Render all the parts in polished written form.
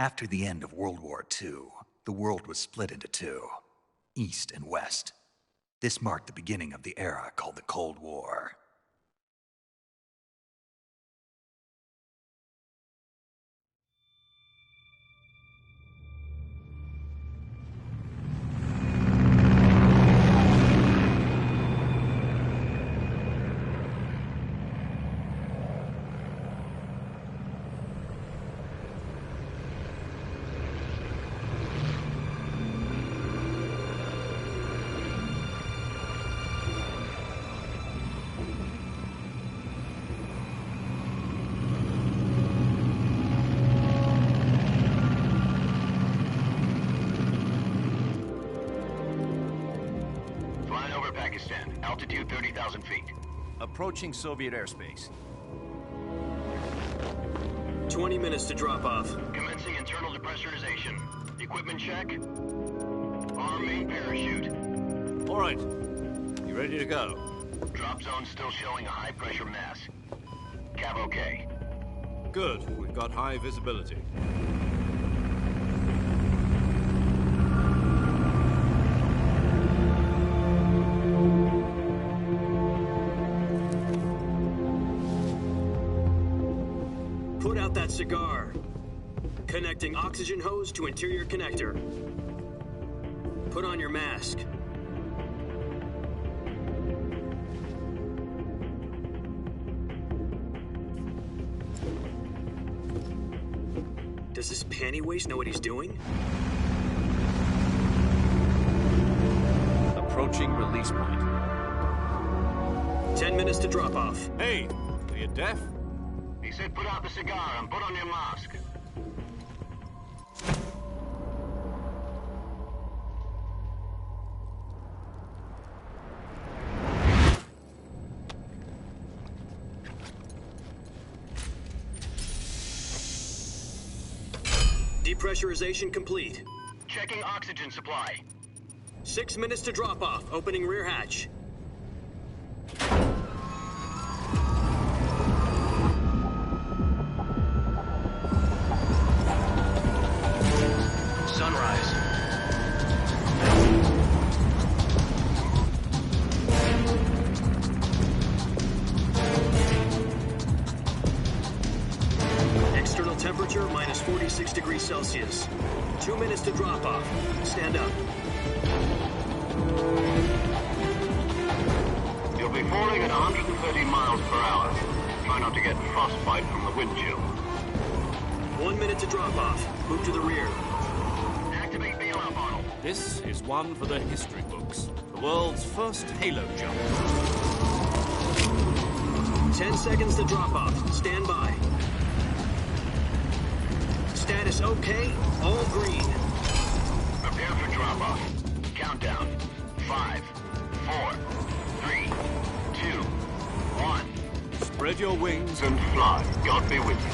After the end of World War II, the world was split into two, East and West. This marked the beginning of the era called the Cold War. Altitude 30,000 feet. Approaching Soviet airspace. 20 minutes to drop off. Commencing internal depressurization. Equipment check. Arm main parachute. All right. You ready to go? Drop zone still showing a high pressure mass. Cav okay. Good. We've got high visibility. Put out that cigar. Connecting oxygen hose to interior connector. Put on your mask. Does this panty waste know what he's doing? Approaching release point. 10 minutes to drop off. Hey, are you deaf? He said put out the cigar and put on your mask. Depressurization complete. Checking oxygen supply. 6 minutes to drop off. Opening rear hatch. Sunrise. External temperature minus 46 degrees Celsius. 2 minutes to drop off. Stand up. You'll be falling at 130 miles per hour. Try not to get frostbite from the wind chill. 1 minute to drop off. Move to the rear. Activate bailout model. This is one for the history books. The world's first halo jump. 10 seconds to drop off. Stand by. Status okay. All green. Prepare for drop-off. Countdown. 5, 4, 3, 2, 1. Spread your wings. And fly. God be with you.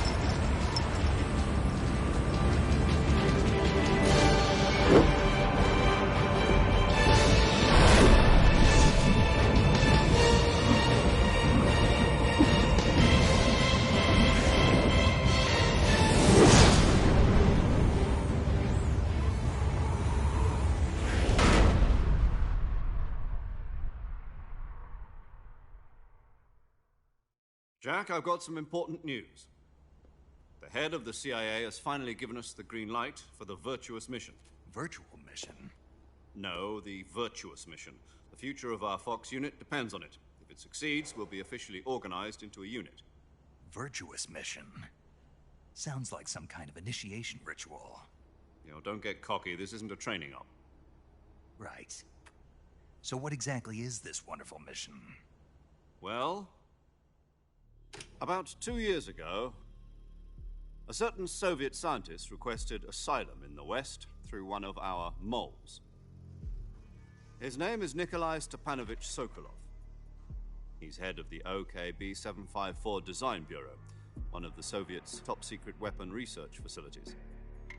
Jack, I've got some important news. The head of the CIA has finally given us the green light for the Virtuous mission. Virtual mission? No, the Virtuous mission. The future of our Fox unit depends on it. If it succeeds, we'll be officially organized into a unit. Virtuous mission? Sounds like some kind of initiation ritual. You know, don't get cocky. This isn't a training op. Right. So what exactly is this wonderful mission? Well, about 2 years ago, a certain Soviet scientist requested asylum in the West through one of our moles. His name is Nikolai Stepanovich Sokolov. He's head of the OKB-754 Design Bureau, one of the Soviets' top-secret weapon research facilities,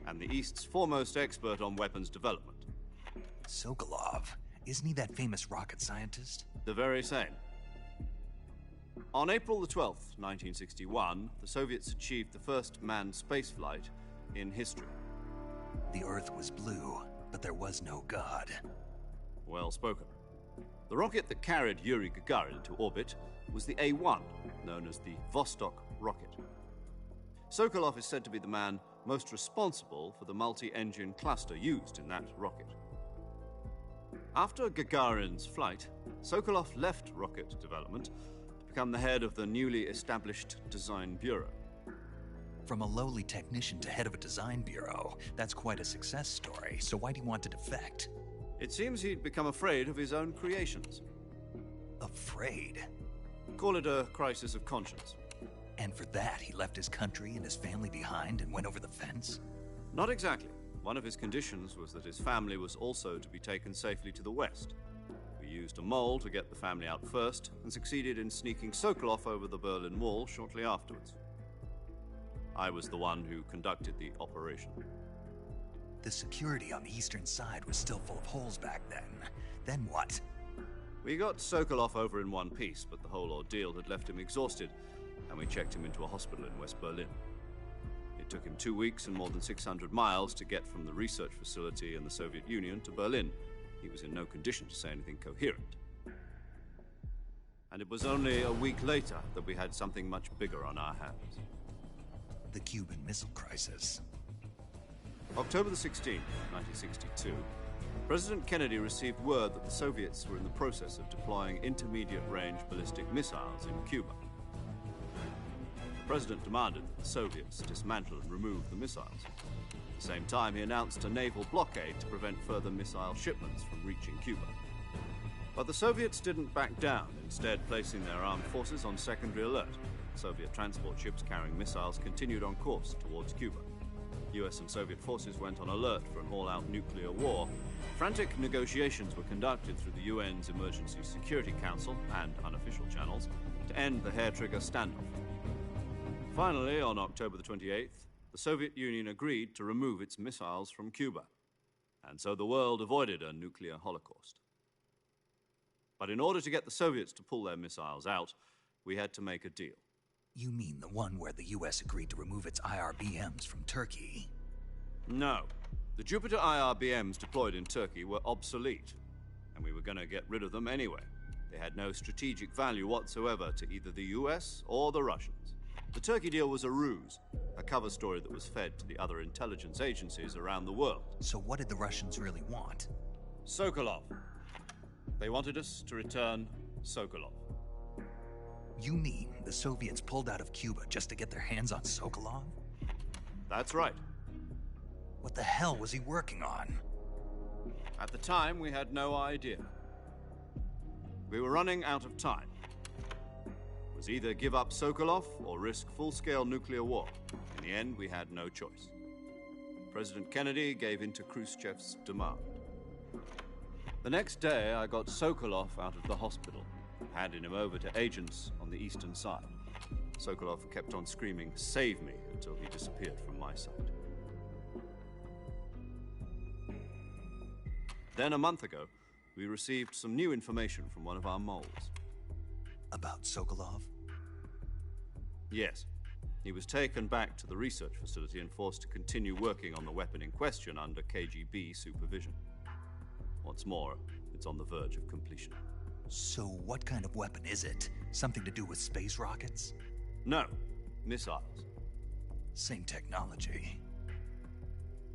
and the East's foremost expert on weapons development. Sokolov? Isn't he that famous rocket scientist? The very same. On April the 12th, 1961, the Soviets achieved the first manned spaceflight in history. The Earth was blue, but there was no God. Well spoken. The rocket that carried Yuri Gagarin into orbit was the A-1, known as the Vostok rocket. Sokolov is said to be the man most responsible for the multi-engine cluster used in that rocket. After Gagarin's flight, Sokolov left rocket development to become the head of the newly established Design Bureau. From a lowly technician to head of a design bureau, that's quite a success story, so why do you want to defect? It seems he'd become afraid of his own creations. Afraid? Call it a crisis of conscience. And for that, he left his country and his family behind and went over the fence? Not exactly. One of his conditions was that his family was also to be taken safely to the west. We used a mole to get the family out first, and succeeded in sneaking Sokolov over the Berlin Wall shortly afterwards. I was the one who conducted the operation. The security on the eastern side was still full of holes back then. Then what? We got Sokolov over in one piece, but the whole ordeal had left him exhausted, and we checked him into a hospital in West Berlin. It took him 2 weeks and more than 600 miles to get from the research facility in the Soviet Union to Berlin. He was in no condition to say anything coherent. And it was only a week later that we had something much bigger on our hands. The Cuban Missile Crisis. October the 16th, 1962, President Kennedy received word that the Soviets were in the process of deploying intermediate-range ballistic missiles in Cuba. The President demanded that the Soviets dismantle and remove the missiles. At the same time, he announced a naval blockade to prevent further missile shipments from reaching Cuba. But the Soviets didn't back down, instead placing their armed forces on secondary alert. Soviet transport ships carrying missiles continued on course towards Cuba. US and Soviet forces went on alert for an all-out nuclear war. Frantic negotiations were conducted through the UN's Emergency Security Council and unofficial channels to end the hair-trigger standoff. Finally, on October the 28th, the Soviet Union agreed to remove its missiles from Cuba, and so the world avoided a nuclear holocaust. But in order to get the Soviets to pull their missiles out, we had to make a deal. You mean the one where the US agreed to remove its IRBMs from Turkey? No. The Jupiter IRBMs deployed in Turkey were obsolete, and we were going to get rid of them anyway. They had no strategic value whatsoever to either the US or the Russians. The Turkey deal was a ruse, a cover story that was fed to the other intelligence agencies around the world. So what did the Russians really want? Sokolov. They wanted us to return Sokolov. You mean the Soviets pulled out of Cuba just to get their hands on Sokolov? That's right. What the hell was he working on? At the time, we had no idea. We were running out of time. It was either give up Sokolov or risk full-scale nuclear war. In the end, we had no choice. President Kennedy gave in to Khrushchev's demand. The next day, I got Sokolov out of the hospital, handing him over to agents on the eastern side. Sokolov kept on screaming, "Save me," until he disappeared from my sight. Then a month ago, we received some new information from one of our moles. About Sokolov? Yes. He was taken back to the research facility and forced to continue working on the weapon in question under KGB supervision. What's more, it's on the verge of completion. So what kind of weapon is it? Something to do with space rockets? No, missiles. Same technology.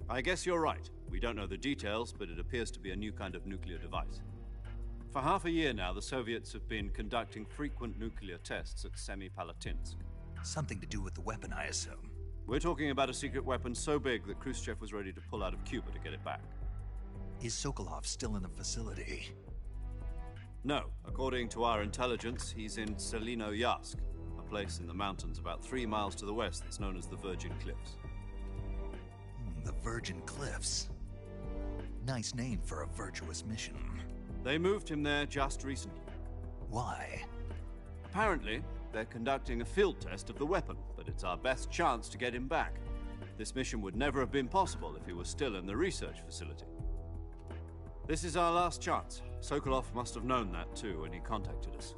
I guess you're right. We don't know the details, but it appears to be a new kind of nuclear device. For half a year now, the Soviets have been conducting frequent nuclear tests at Semipalatinsk. Something to do with the weapon, I assume. We're talking about a secret weapon so big that Khrushchev was ready to pull out of Cuba to get it back. Is Sokolov still in the facility? No. According to our intelligence, he's in Selinoyarsk, a place in the mountains about 3 miles to the west that's known as the Virgin Cliffs. The Virgin Cliffs. Nice name for a virtuous mission. They moved him there just recently. Why? Apparently, they're conducting a field test of the weapon, but it's our best chance to get him back. This mission would never have been possible if he was still in the research facility. This is our last chance. Sokolov must have known that too when he contacted us.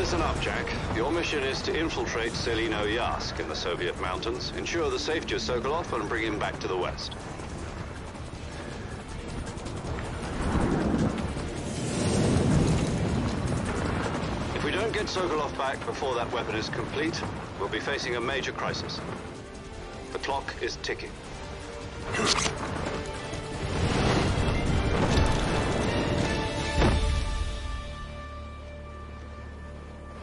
Listen up, Jack. Your mission is to infiltrate Selino Yask in the Soviet mountains, ensure the safety of Sokolov, and bring him back to the West. If we don't get Sokolov back before that weapon is complete, we'll be facing a major crisis. The clock is ticking.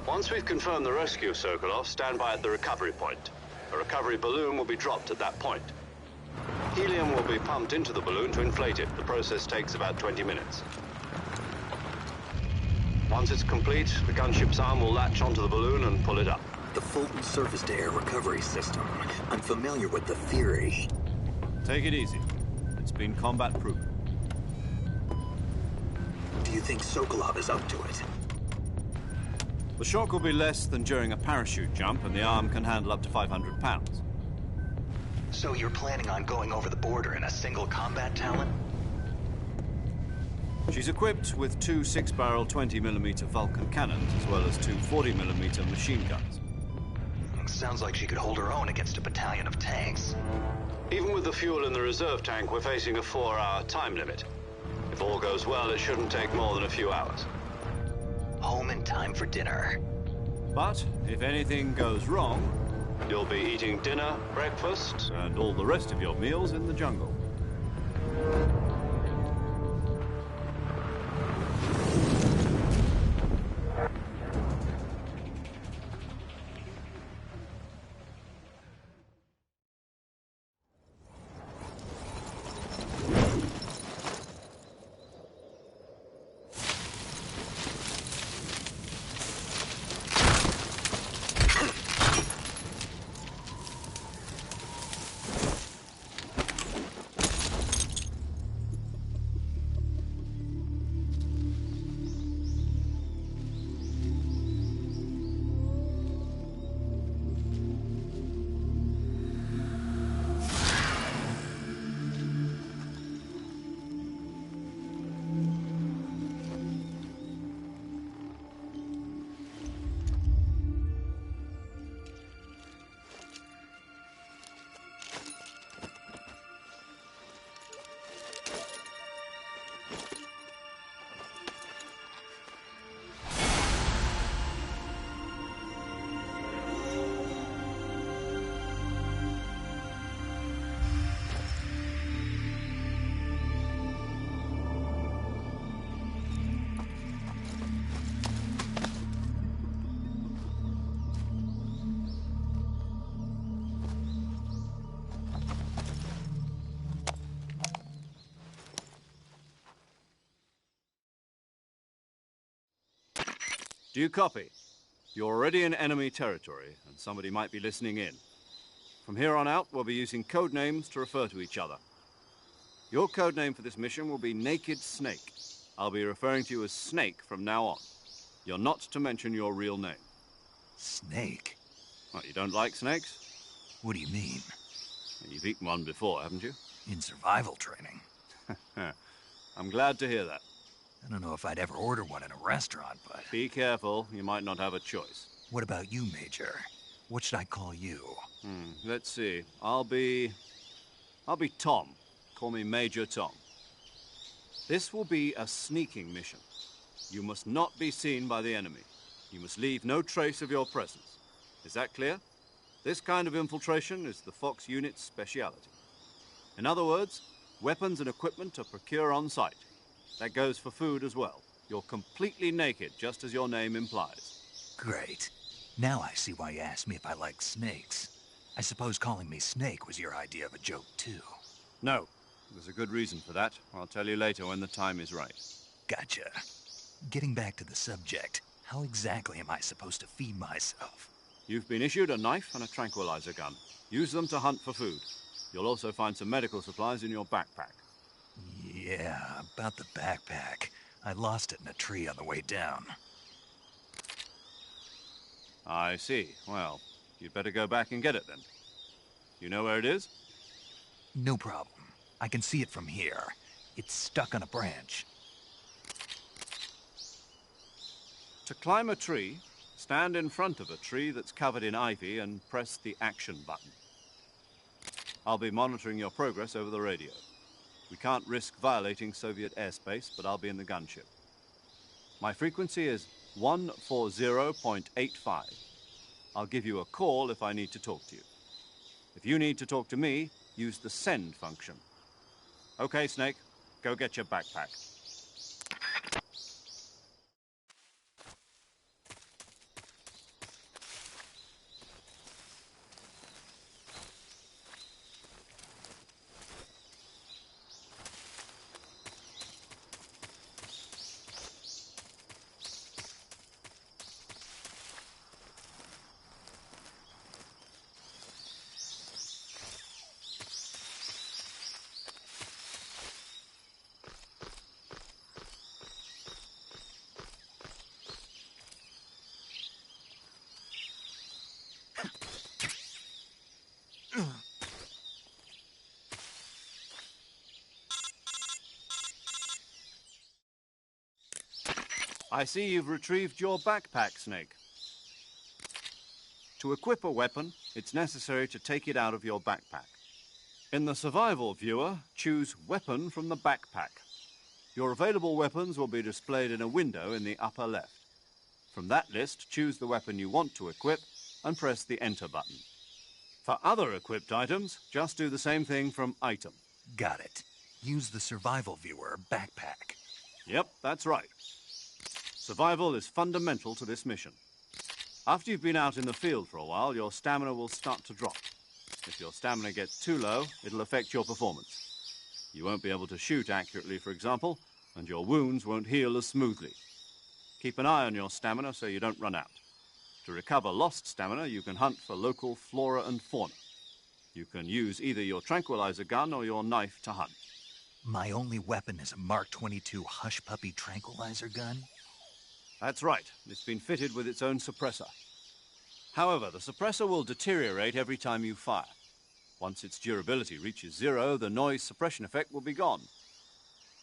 Once we've confirmed the rescue of Sokolov, stand by at the recovery point. A recovery balloon will be dropped at that point. Helium will be pumped into the balloon to inflate it. The process takes about 20 minutes. Once it's complete, the gunship's arm will latch onto the balloon and pull it up. The Fulton surface-to-air recovery system. I'm familiar with the theory. Take it easy. It's been combat-proven. Do you think Sokolov is up to it? The shock will be less than during a parachute jump, and the arm can handle up to 500 pounds. So you're planning on going over the border in a single combat Talon? She's equipped with two 6-barrel 20mm Vulcan cannons, as well as two 40mm machine guns. Sounds like she could hold her own against a battalion of tanks. Even with the fuel in the reserve tank, we're facing a 4-hour time limit. If all goes well, it shouldn't take more than a few hours. Home in time for dinner. But if anything goes wrong, you'll be eating dinner, breakfast, and all the rest of your meals in the jungle. Do you copy? You're already in enemy territory, and somebody might be listening in. From here on out, we'll be using code names to refer to each other. Your code name for this mission will be Naked Snake. I'll be referring to you as Snake from now on. You're not to mention your real name. Snake? What, you don't like snakes? What do you mean? You've eaten one before, haven't you? In survival training. I'm glad to hear that. I don't know if I'd ever order one in a restaurant, but... Be careful, you might not have a choice. What about you, Major? What should I call you? Let's see. I'll be Tom. Call me Major Tom. This will be a sneaking mission. You must not be seen by the enemy. You must leave no trace of your presence. Is that clear? This kind of infiltration is the Fox unit's speciality. In other words, weapons and equipment are procured on site. That goes for food as well. You're completely naked, just as your name implies. Great. Now I see why you asked me if I like snakes. I suppose calling me Snake was your idea of a joke, too. No. There's a good reason for that. I'll tell you later when the time is right. Gotcha. Getting back to the subject, how exactly am I supposed to feed myself? You've been issued a knife and a tranquilizer gun. Use them to hunt for food. You'll also find some medical supplies in your backpack. Yeah, about the backpack. I lost it in a tree on the way down. I see. Well, you'd better go back and get it then. You know where it is? No problem. I can see it from here. It's stuck on a branch. To climb a tree, Stand in front of a tree that's covered in ivy and press the action button. I'll be monitoring your progress over the radio. We can't risk violating Soviet airspace, but I'll be in the gunship. My frequency is 140.85. I'll give you a call if I need to talk to you. If you need to talk to me, use the send function. Okay, Snake, go get your backpack. I see you've retrieved your backpack, Snake. To equip a weapon, it's necessary to take it out of your backpack. In the survival viewer, choose Weapon from the backpack. Your available weapons will be displayed in a window in the upper left. From that list, choose the weapon you want to equip and press the Enter button. For other equipped items, just do the same thing from Item. Got it. Use the survival viewer backpack. Yep, that's right. Survival is fundamental to this mission. After you've been out in the field for a while, your stamina will start to drop. If your stamina gets too low, it'll affect your performance. You won't be able to shoot accurately, for example, and your wounds won't heal as smoothly. Keep an eye on your stamina so you don't run out. To recover lost stamina, you can hunt for local flora and fauna. You can use either your tranquilizer gun or your knife to hunt. My only weapon is a Mark 22 Hush Puppy tranquilizer gun? That's right. It's been fitted with its own suppressor. However, the suppressor will deteriorate every time you fire. Once its durability reaches 0, the noise suppression effect will be gone.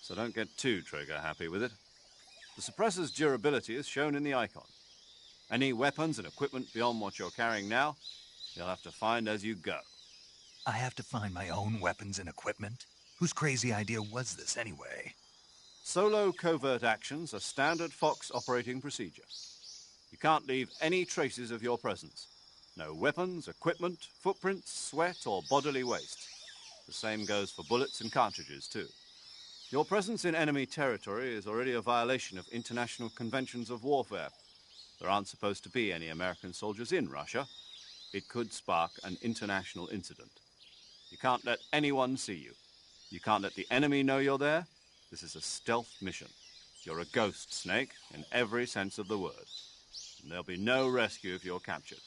So don't get too trigger-happy with it. The suppressor's durability is shown in the icon. Any weapons and equipment beyond what you're carrying now, you'll have to find as you go. I have to find my own weapons and equipment? Whose crazy idea was this anyway? Solo covert actions are standard Fox operating procedure. You can't leave any traces of your presence. No weapons, equipment, footprints, sweat, or bodily waste. The same goes for bullets and cartridges, too. Your presence in enemy territory is already a violation of international conventions of warfare. There aren't supposed to be any American soldiers in Russia. It could spark an international incident. You can't let anyone see you. You can't let the enemy know you're there. This is a stealth mission. You're a ghost, Snake, in every sense of the word. And there'll be no rescue if you're captured.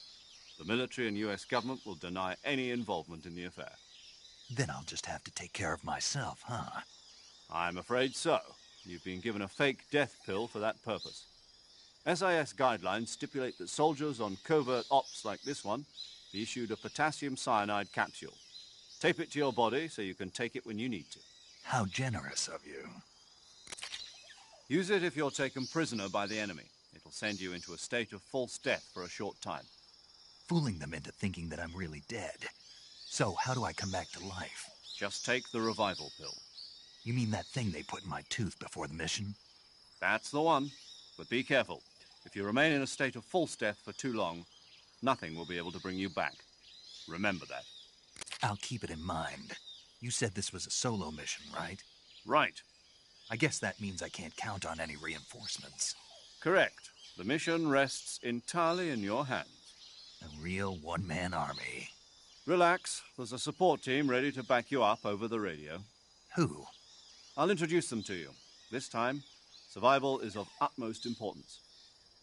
The military and U.S. government will deny any involvement in the affair. Then I'll just have to take care of myself, huh? I'm afraid so. You've been given a fake death pill for that purpose. SIS guidelines stipulate that soldiers on covert ops like this one be issued a potassium cyanide capsule. Tape it to your body so you can take it when you need to. How generous of you. Use it if you're taken prisoner by the enemy. It'll send you into a state of false death for a short time. Fooling them into thinking that I'm really dead. So, how do I come back to life? Just take the revival pill. You mean that thing they put in my tooth before the mission? That's the one. But be careful. If you remain in a state of false death for too long, nothing will be able to bring you back. Remember that. I'll keep it in mind. You said this was a solo mission, right? Right. I guess that means I can't count on any reinforcements. Correct. The mission rests entirely in your hands. A real one-man army. Relax. There's a support team ready to back you up over the radio. Who? I'll introduce them to you. This time, survival is of utmost importance.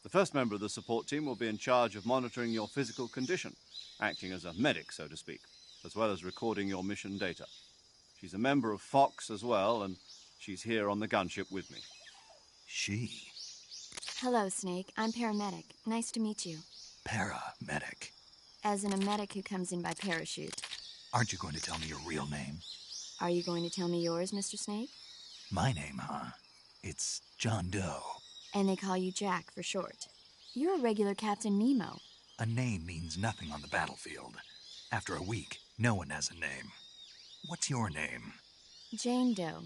The first member of the support team will be in charge of monitoring your physical condition, acting as a medic, so to speak, as well as recording your mission data. She's a member of Fox as well, and she's here on the gunship with me. She? Hello, Snake. I'm paramedic. Nice to meet you. Paramedic. As in a medic who comes in by parachute. Aren't you going to tell me your real name? Are you going to tell me yours, Mr. Snake? My name, huh? It's John Doe. And they call you Jack for short. You're a regular Captain Nemo. A name means nothing on the battlefield. After a week, no one has a name. What's your name? Jane Doe.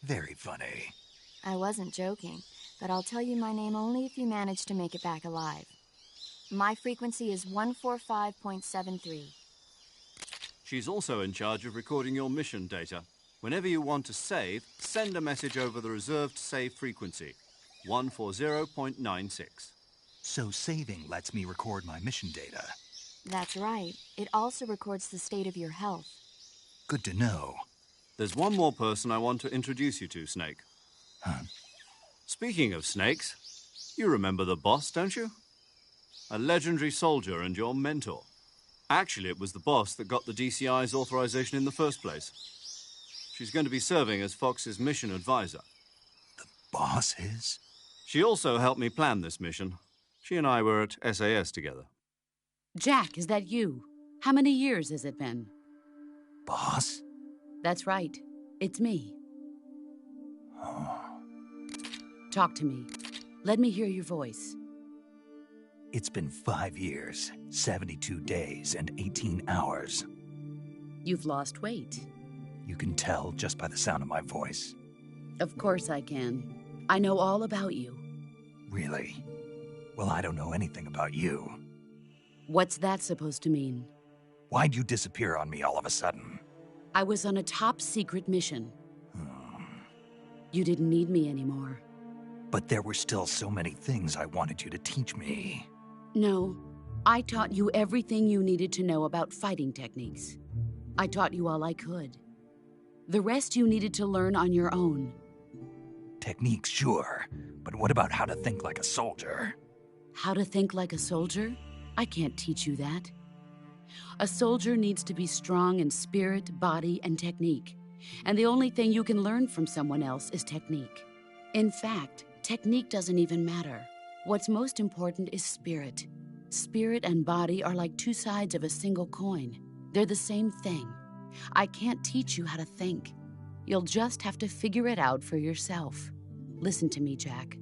Very funny. I wasn't joking, but I'll tell you my name only if you manage to make it back alive. My frequency is 145.73. She's also in charge of recording your mission data. Whenever you want to save, send a message over the reserved save frequency, 140.96. So saving lets me record my mission data. That's right. It also records the state of your health. Good to know. There's one more person I want to introduce you to, Snake. Huh? Speaking of snakes, you remember the boss, don't you? A legendary soldier and your mentor. Actually, it was the boss that got the DCI's authorization in the first place. She's going to be serving as Fox's mission advisor. The boss is? She also helped me plan this mission. She and I were at SAS together. Jack, is that you? How many years has it been? Boss? That's right. It's me. Talk to me. Let me hear your voice. It's been 5 years, 72 days, and 18 hours. You've lost weight. You can tell just by the sound of my voice. Of course I can. I know all about you. Really? Well, I don't know anything about you. What's that supposed to mean? Why'd you disappear on me all of a sudden? I was on a top-secret mission. You didn't need me anymore. But there were still so many things I wanted you to teach me. No, I taught you everything you needed to know about fighting techniques. I taught you all I could. The rest you needed to learn on your own. Techniques, sure. But what about how to think like a soldier? How to think like a soldier? I can't teach you that. A soldier needs to be strong in spirit, body, and technique. And the only thing you can learn from someone else is technique. In fact, technique doesn't even matter. What's most important is spirit. Spirit and body are like two sides of a single coin. They're the same thing. I can't teach you how to think. You'll just have to figure it out for yourself. Listen to me, Jack.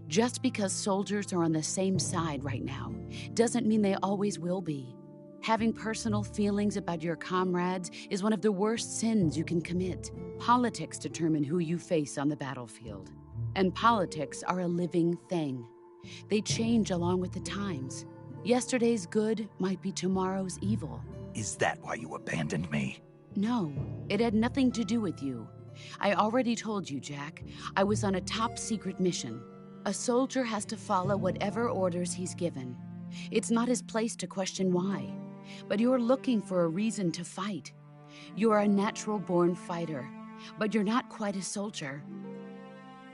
Just because soldiers are on the same side right now doesn't mean they always will be. Having personal feelings about your comrades is one of the worst sins you can commit. Politics determine who you face on the battlefield. And politics are a living thing. They change along with the times. Yesterday's good might be tomorrow's evil. Is that why you abandoned me? No, it had nothing to do with you. I already told you, Jack. I was on a top-secret mission. A soldier has to follow whatever orders he's given. It's not his place to question why. But you're looking for a reason to fight. You're a natural-born fighter, but you're not quite a soldier.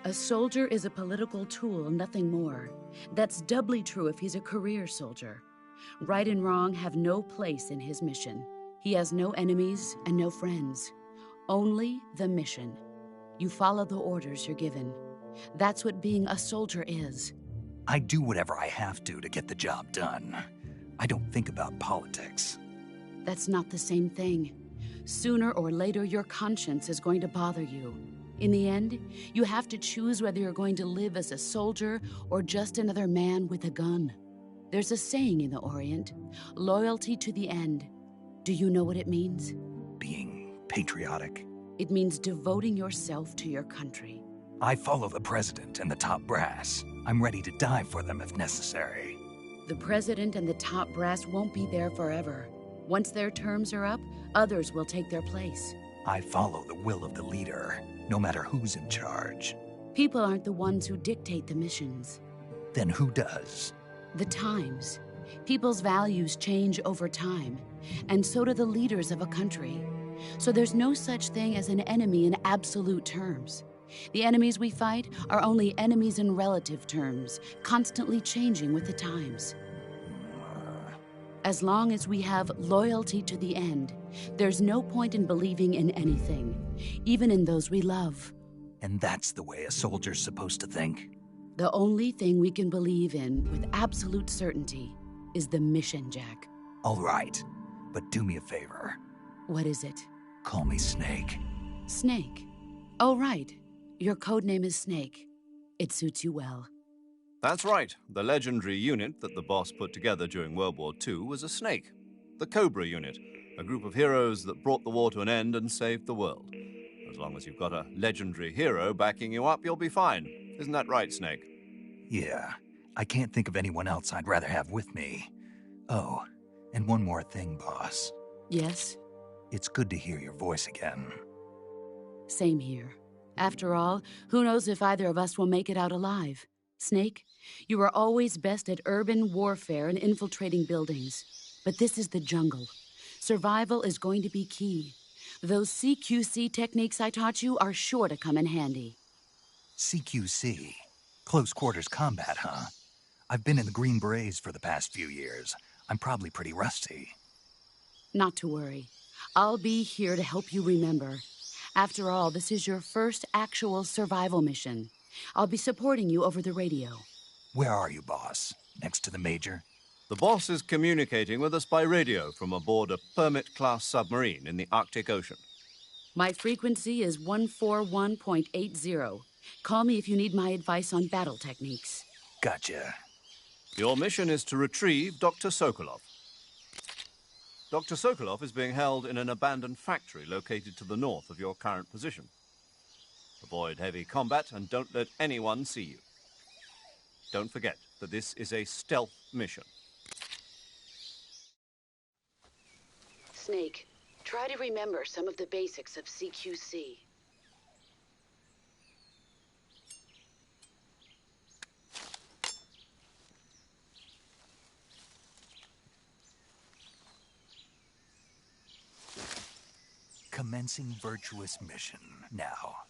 A soldier is a political tool, nothing more. That's doubly true if he's a career soldier. Right and wrong have no place in his mission. He has no enemies and no friends. Only the mission. You follow the orders you're given. That's what being a soldier is. I do whatever I have to get the job done. I don't think about politics. That's not the same thing. Sooner or later, your conscience is going to bother you. In the end, you have to choose whether you're going to live as a soldier or just another man with a gun. There's a saying in the Orient, loyalty to the end. Do you know what it means? Being patriotic. It means devoting yourself to your country. I follow the president and the top brass. I'm ready to die for them if necessary. The president and the top brass won't be there forever. Once their terms are up, others will take their place. I follow the will of the leader, no matter who's in charge. People aren't the ones who dictate the missions. Then who does? The times. People's values change over time, and so do the leaders of a country. So there's no such thing as an enemy in absolute terms. The enemies we fight are only enemies in relative terms, constantly changing with the times. As long as we have loyalty to the end, there's no point in believing in anything, even in those we love. And that's the way a soldier's supposed to think? The only thing we can believe in with absolute certainty is the mission, Jack. All right, but do me a favor. What is it? Call me Snake. Snake? Oh, right. Your code name is Snake. It suits you well. That's right. The legendary unit that the boss put together during World War II was a snake. The Cobra Unit, a group of heroes that brought the war to an end and saved the world. As long as you've got a legendary hero backing you up, you'll be fine. Isn't that right, Snake? Yeah, I can't think of anyone else I'd rather have with me. Oh, and one more thing, boss. Yes, It's good to hear your voice again. same here. After all, who knows if either of us will make it out alive? Snake, you are always best at urban warfare and infiltrating buildings. But this is the jungle. Survival is going to be key. Those CQC techniques I taught you are sure to come in handy. CQC. Close quarters combat, huh? I've been in the Green Berets for the past few years. I'm probably pretty rusty. Not to worry. I'll be here to help you remember. After all, this is your first actual survival mission. I'll be supporting you over the radio. Where are you, boss? Next to the Major? The boss is communicating with us by radio from aboard a Permit-class submarine in the Arctic Ocean. My frequency is 141.80. Call me if you need my advice on battle techniques. Gotcha. Your mission is to retrieve Dr. Sokolov. Dr. Sokolov is being held in an abandoned factory located to the north of your current position. Avoid heavy combat and don't let anyone see you. Don't forget that this is a stealth mission. Snake, try to remember some of the basics of CQC. Commencing virtuous mission now.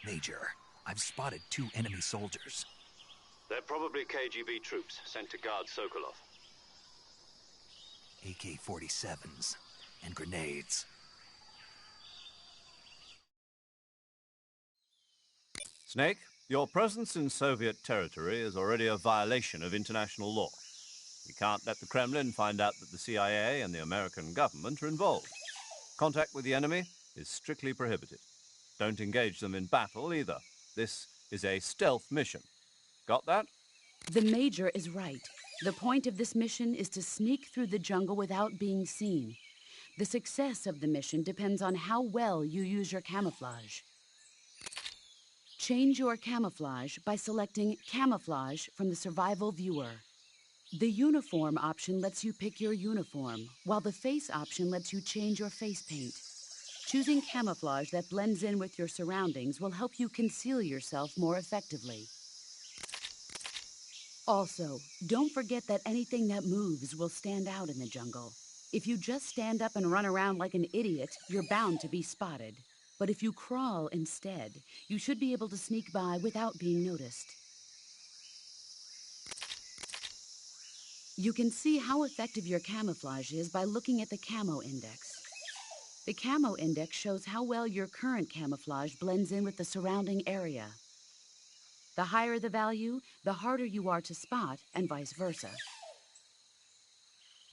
Major, I've spotted 2 enemy soldiers. They're probably KGB troops sent to guard Sokolov. AK-47s and grenades. Snake, your presence in Soviet territory is already a violation of international law. We can't let the Kremlin find out that the CIA and the American government are involved. Contact with the enemy is strictly prohibited. Don't engage them in battle either. This is a stealth mission. Got that? The Major is right. The point of this mission is to sneak through the jungle without being seen. The success of the mission depends on how well you use your camouflage. Change your camouflage by selecting Camouflage from the Survival Viewer. The Uniform option lets you pick your uniform, while the Face option lets you change your face paint. Choosing camouflage that blends in with your surroundings will help you conceal yourself more effectively. Also, don't forget that anything that moves will stand out in the jungle. If you just stand up and run around like an idiot, you're bound to be spotted. But if you crawl instead, you should be able to sneak by without being noticed. You can see how effective your camouflage is by looking at the Camo Index. The Camo Index shows how well your current camouflage blends in with the surrounding area. The higher the value, the harder you are to spot, and vice versa.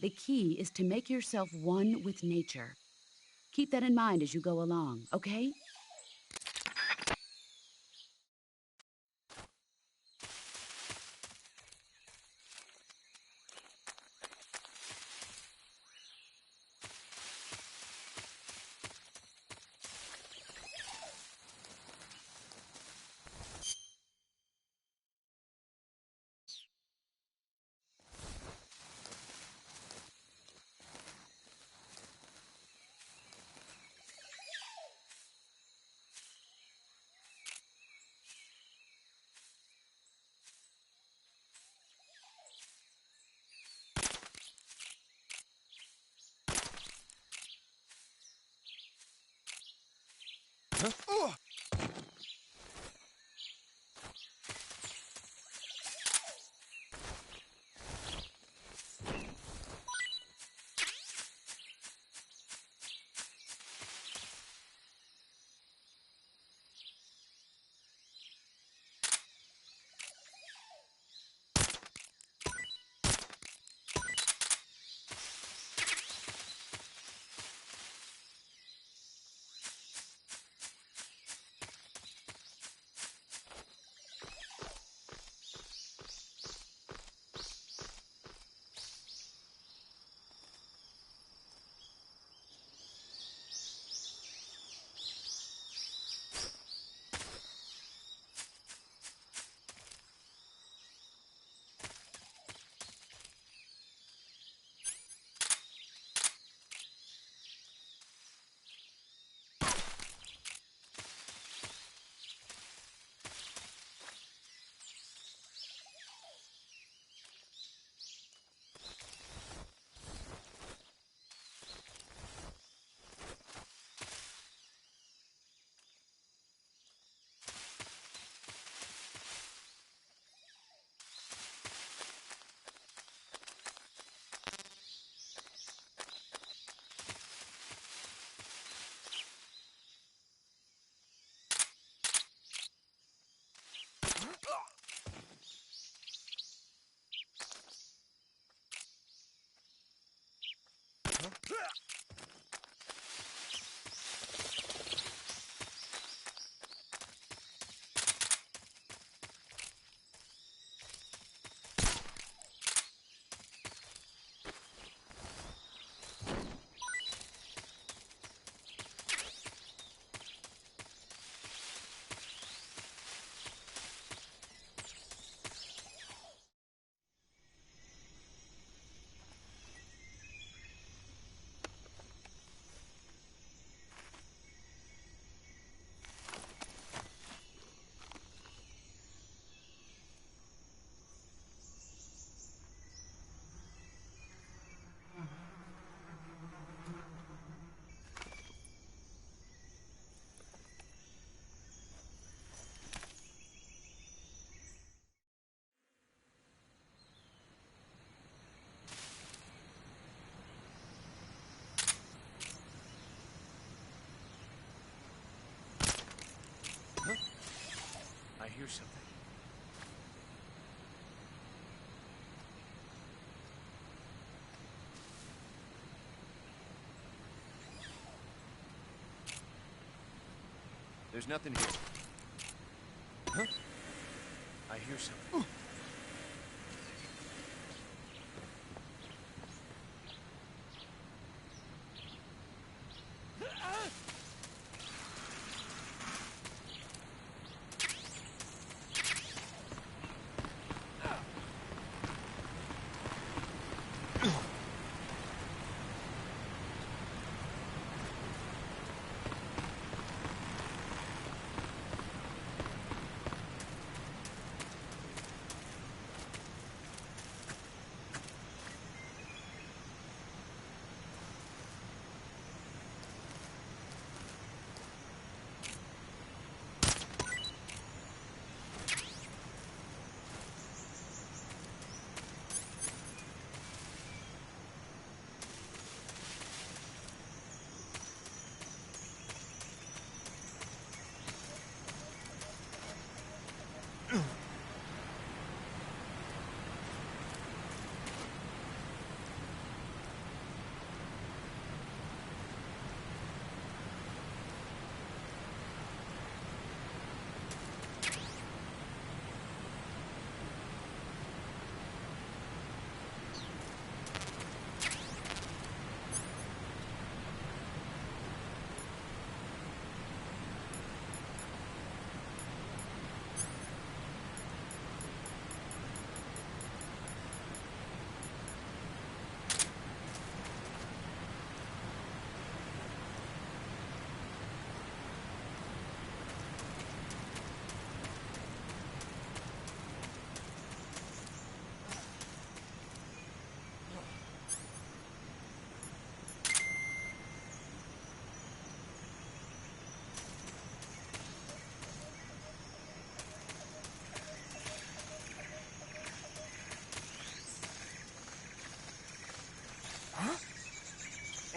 The key is to make yourself one with nature. Keep that in mind as you go along, okay? hear something. There's nothing here. Huh? I hear something.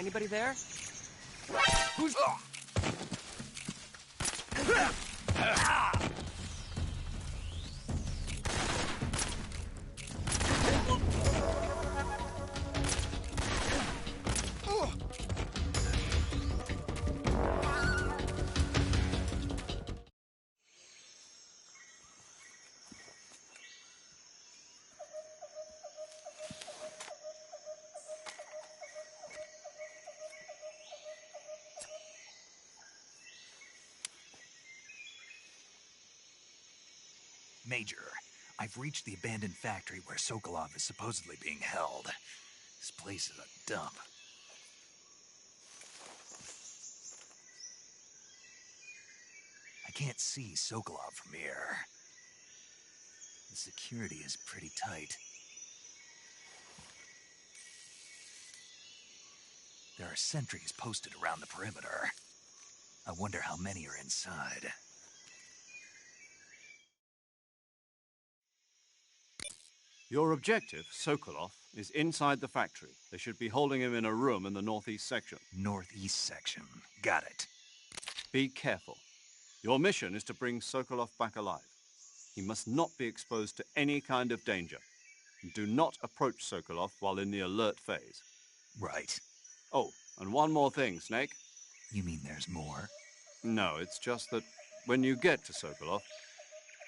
Anybody there? Who's... Major, I've reached the abandoned factory where Sokolov is supposedly being held. This place is a dump. I can't see Sokolov from here. The security is pretty tight. There are sentries posted around the perimeter. I wonder how many are inside. Your objective, Sokolov, is inside the factory. They should be holding him in a room in the northeast section. Northeast section. Got it. Be careful. Your mission is to bring Sokolov back alive. He must not be exposed to any kind of danger. Do not approach Sokolov while in the alert phase. Right. Oh, and one more thing, Snake. You mean there's more? No, it's just that when you get to Sokolov,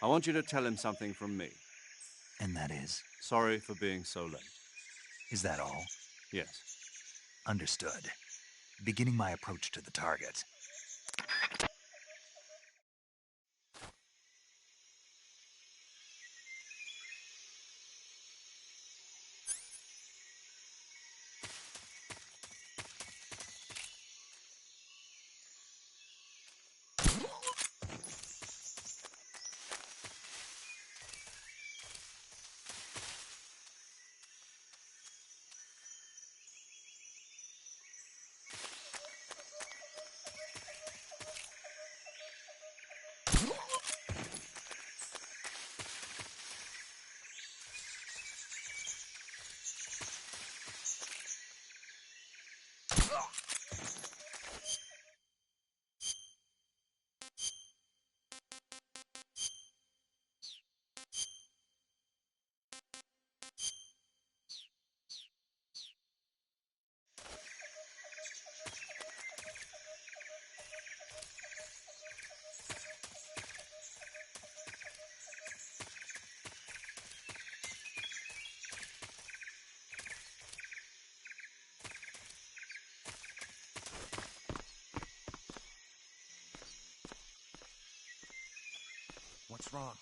I want you to tell him something from me. And that is? Sorry for being so late. Is that all? Yes. Understood. Beginning my approach to the target. What's wrong?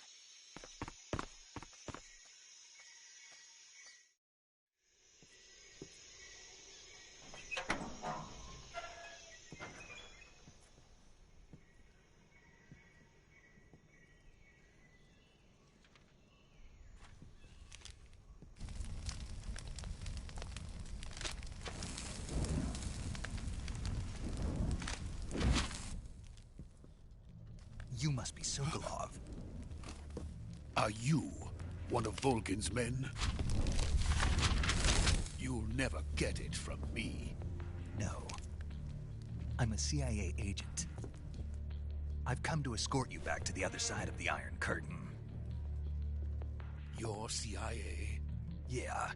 You must be Sokolov. Are you one of Volgin's men? You'll never get it from me. No. I'm a CIA agent. I've come to escort you back to the other side of the Iron Curtain. You're CIA? Yeah.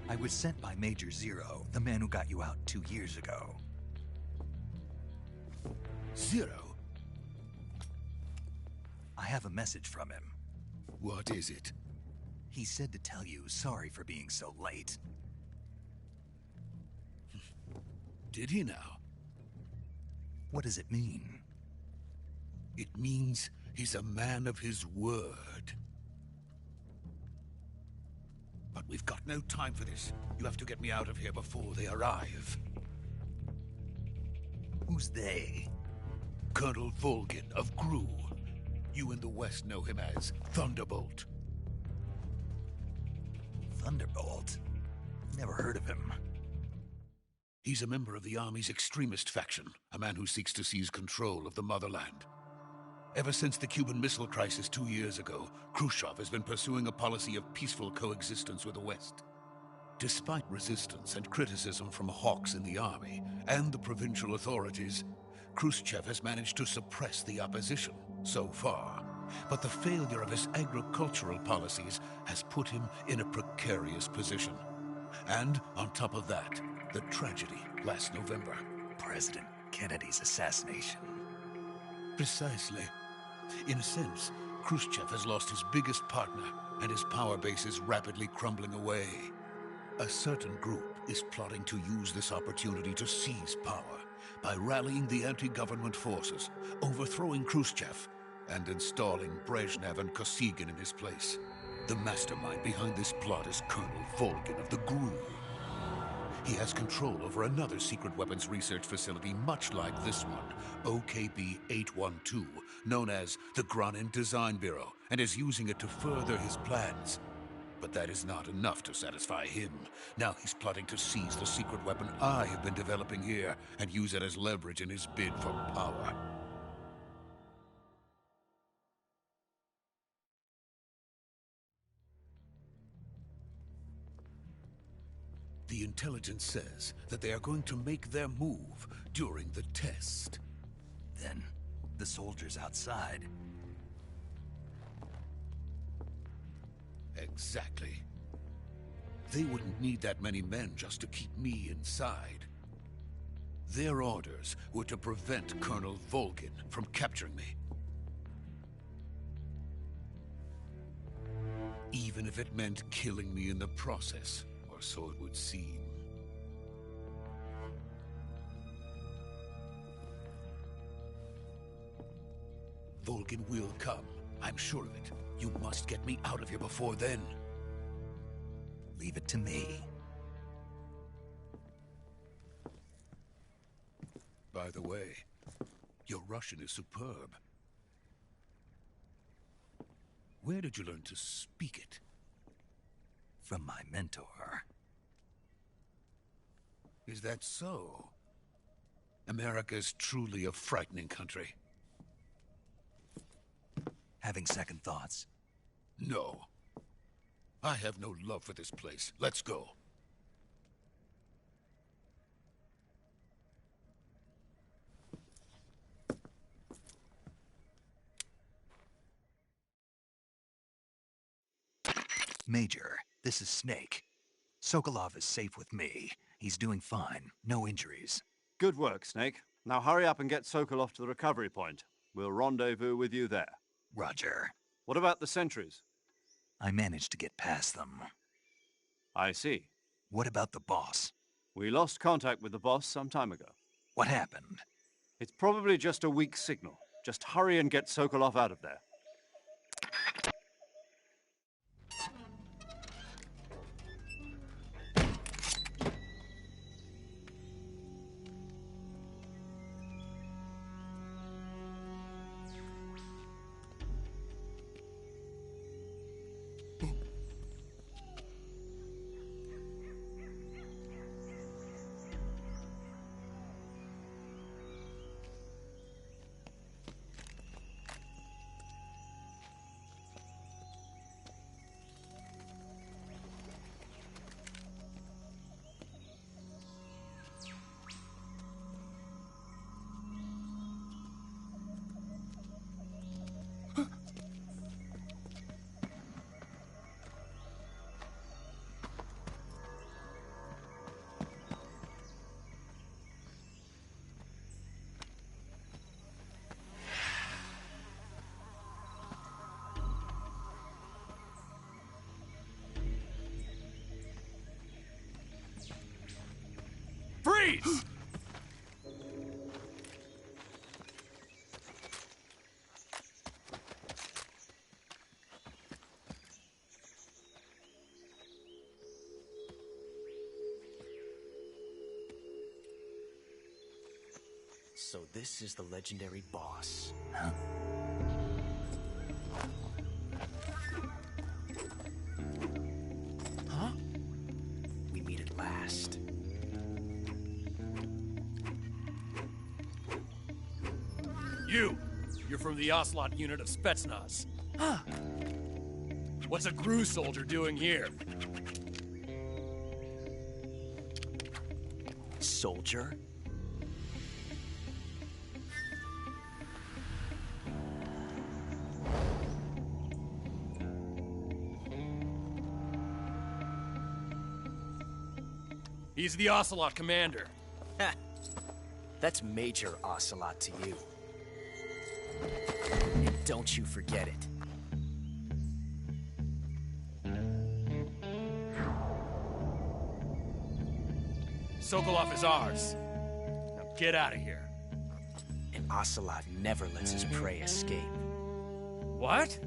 I was sent by Major Zero, the man who got you out 2 years ago. Zero? I have a message from him. What is it? He said to tell you sorry for being so late. Did he now? What does it mean? It means he's a man of his word. But we've got no time for this. You have to get me out of here before they arrive. Who's they? Colonel Volgin of GRU. You in the West know him as Thunderbolt. Thunderbolt? Never heard of him. He's a member of the Army's extremist faction, a man who seeks to seize control of the motherland. Ever since the Cuban Missile Crisis 2 years ago, Khrushchev has been pursuing a policy of peaceful coexistence with the West. Despite resistance and criticism from hawks in the army and the provincial authorities, Khrushchev has managed to suppress the opposition so far. But the failure of his agricultural policies has put him in a precarious position. And on top of that, the tragedy last November. President Kennedy's assassination. Precisely. In a sense, Khrushchev has lost his biggest partner, and his power base is rapidly crumbling away. A certain group is plotting to use this opportunity to seize power by rallying the anti-government forces, overthrowing Khrushchev, and installing Brezhnev and Kosygin in his place. The mastermind behind this plot is Colonel Volgin of the GRU. He has control over another secret weapons research facility much like this one, OKB-812, known as the Granin Design Bureau, and is using it to further his plans. But that is not enough to satisfy him. Now he's plotting to seize the secret weapon I have been developing here and use it as leverage in his bid for power. The intelligence says that they are going to make their move during the test. Then, the soldiers outside. Exactly. They wouldn't need that many men just to keep me inside. Their orders were to prevent Colonel Volgin from capturing me. Even if it meant killing me in the process. Or so it would seem. Volgin will come. I'm sure of it. You must get me out of here before then. Leave it to me. By the way, your Russian is superb. Where did you learn to speak it? From my mentor. Is that so? America is truly a frightening country. Having second thoughts? No. I have no love for this place. Let's go. Major, this is Snake. Sokolov is safe with me. He's doing fine. No injuries. Good work, Snake. Now hurry up and get Sokolov to the recovery point. We'll rendezvous with you there. Roger. What about the sentries? I managed to get past them. I see. What about the boss? We lost contact with the boss some time ago. What happened? It's probably just a weak signal. Just hurry and get Sokolov out of there. Freeze! So this is the legendary boss. Huh? Huh? We meet at last. You're from the Ocelot unit of Spetsnaz. Huh. What's a Gru soldier doing here? Soldier? He's the Ocelot commander. Ha! That's Major Ocelot to you. And don't you forget it. Sokolov is ours. Now get out of here. And Ocelot never lets his prey escape. What?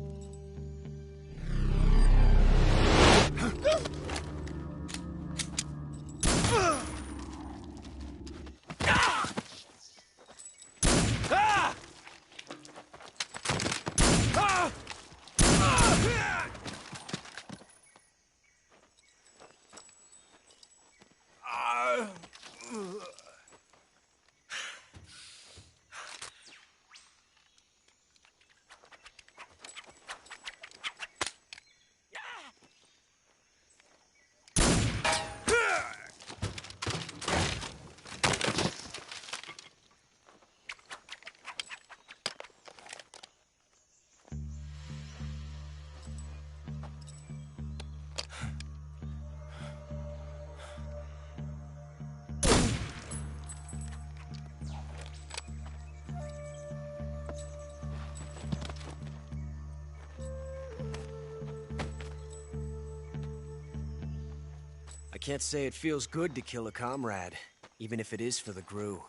I can't say it feels good to kill a comrade, even if it is for the Gru.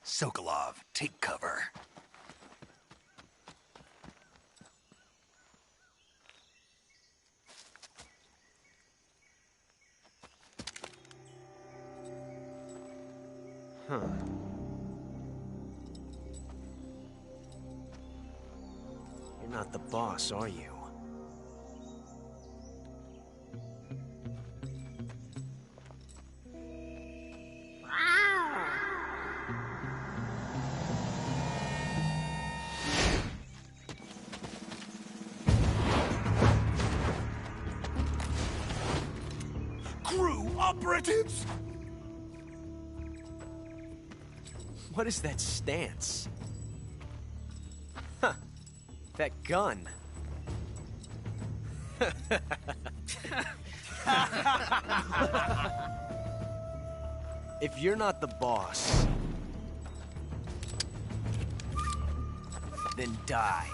Sokolov, take cover. Huh. You're not the boss, are you? Gru operatives! What is that stance? Huh. That gun. If you're not the boss, then die.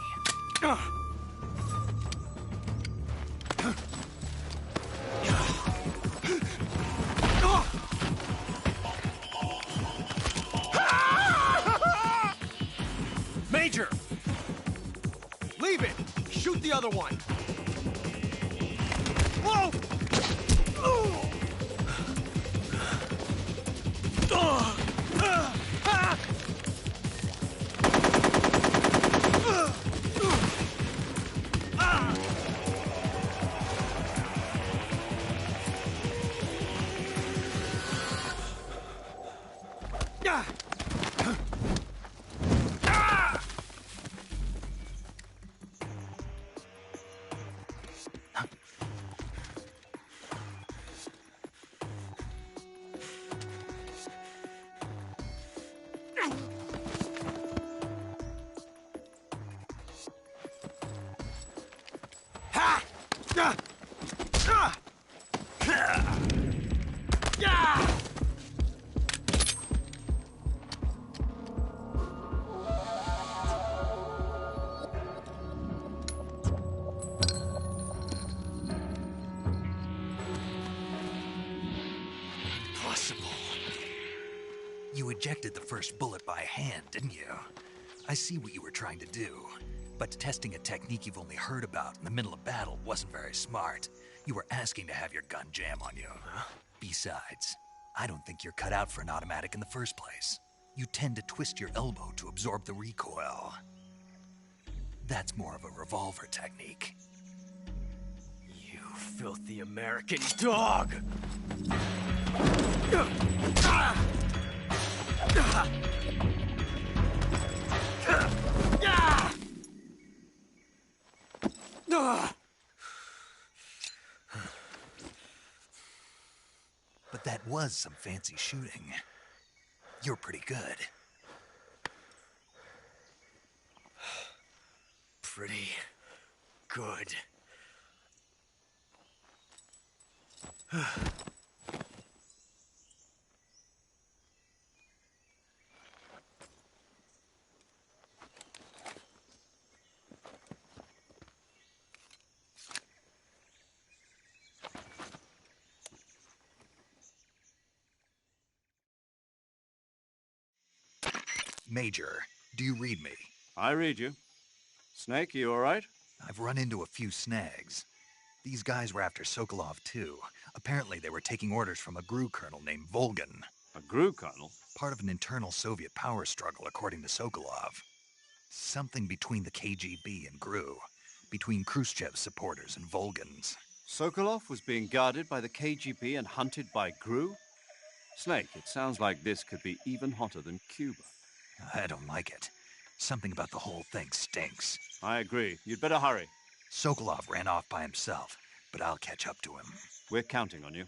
Major! Leave it! Shoot the other one! Whoa! ejected the first bullet by hand, didn't you? I see what you were trying to do. But testing a technique you've only heard about in the middle of battle wasn't very smart. You were asking to have your gun jam on you. Besides, I don't think you're cut out for an automatic in the first place. You tend to twist your elbow to absorb the recoil. That's more of a revolver technique. You filthy American dog! But that was some fancy shooting. You're pretty good. Pretty good. Major, do you read me? I read you. Snake, you all right? I've run into a few snags. These guys were after Sokolov, too. Apparently, they were taking orders from a GRU colonel named Volgan. A GRU colonel? Part of an internal Soviet power struggle, according to Sokolov. Something between the KGB and GRU. Between Khrushchev's supporters and Volgan's. Sokolov was being guarded by the KGB and hunted by GRU? Snake, it sounds like this could be even hotter than Cuba. I don't like it. Something about the whole thing stinks. I agree. You'd better hurry. Sokolov ran off by himself, but I'll catch up to him. We're counting on you.